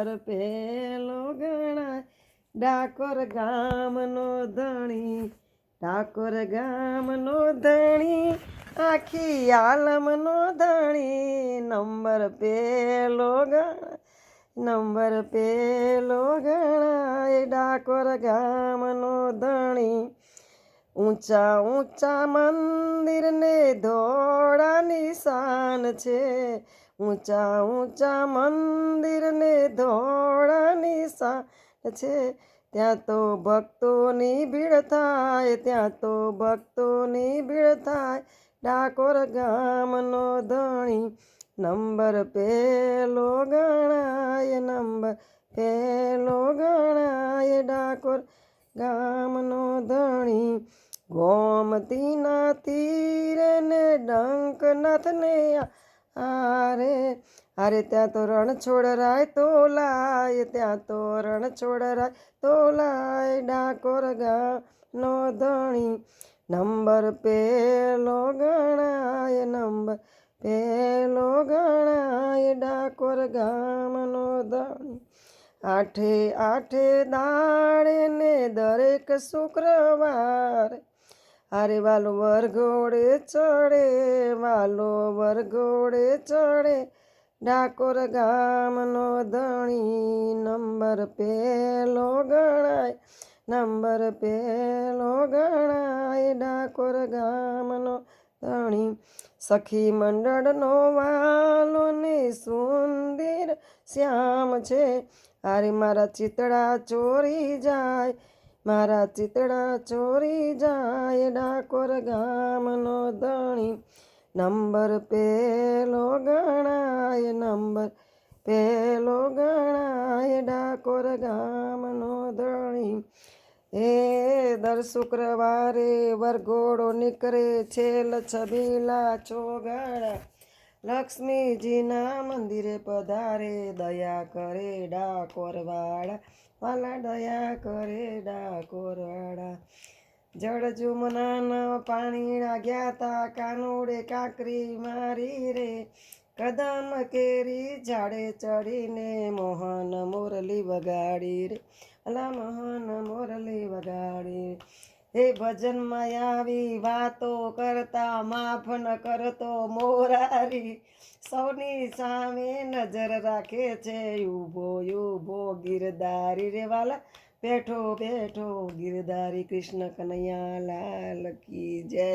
Number પેલો ગણાય ડાકોર ગામનો ધણી, ડાકોર ગામનો ધણી, આખી આલમનો ધણી, નંબર પેલો ગણાય, નંબર પેલો ગણાય ડાકોર ગામનો ધણી. ઊંચા ઊંચા મંદિર ને ધોળા નિશાન છે, ઊંચા ઊંચા મંદિર ને ધોળા નિશાન છે, ત્યાં તો ભક્તોની ભીડ થાય, ત્યાં તો ભક્તોની ભીડ થાય, ડાકોર ગામનો ધણી, નંબર પેલો ગણાય, નંબર પેલો ગણાય ડાકોર ગામનો ધણી. ગોમતીના તીરે ને ડંકનાથને આરે, અરે ત્યાં તો રણછોડરાય તોલાય, ત્યાં તો રણછોડરાય તોલાય ડાકોર ગામનો ધણી, નંબર પેલો ગણાય, નંબર પેલો ગણાય ડાકોર ગામનો ધણી. આઠે આઠે દાડે ને દરેક શુક્રવાર, અરે વાલો વરઘોડે ચડે, વાલો વરઘોડે ચડે ડાકોર ગામનો ધણી, નંબર પેલો ગણાય, નંબર પેલો ગણાય ડાકોર ગામનો ધણી. સખી મંડળનો વાલો ને સુંદર શ્યામ છે, અરે મારા ચિતડા ચોરી જાય, મારા ચિતડા ચોરી જાય ડાકોર ગામનો ધણી, નંબર પેલો ગણાય, નંબર પેલો ગણાય ડાકોર ગામનો ધણી. દર શુક્રવારે વરઘોડો નીકળે છેલ છબીલા ચોગાડા, લક્ષ્મીજીના મંદિરે પધારે, દયા કરે ડાકોરવાળા, વાલા દયા કરે ડાકોરવાળા. જળ જુમનાના પાણીના ગયા તા, કાનુડે કાંકરી મારી રે, કદમ કેરી ઝાડે ચડીને મોહન મોરલી વગાડી રે, અલા મોહન મોરલી વગાડી. હે ભજનમાં આવી વાતો કરતા માફ ન કરતો મોરારી, સૌની સામે નજર રાખે છે ઊભો ઊભો ગિરધારી રે, વાલા બેઠો બેઠો ગિરધારી. કૃષ્ણ કનૈયા લાલ કી જય.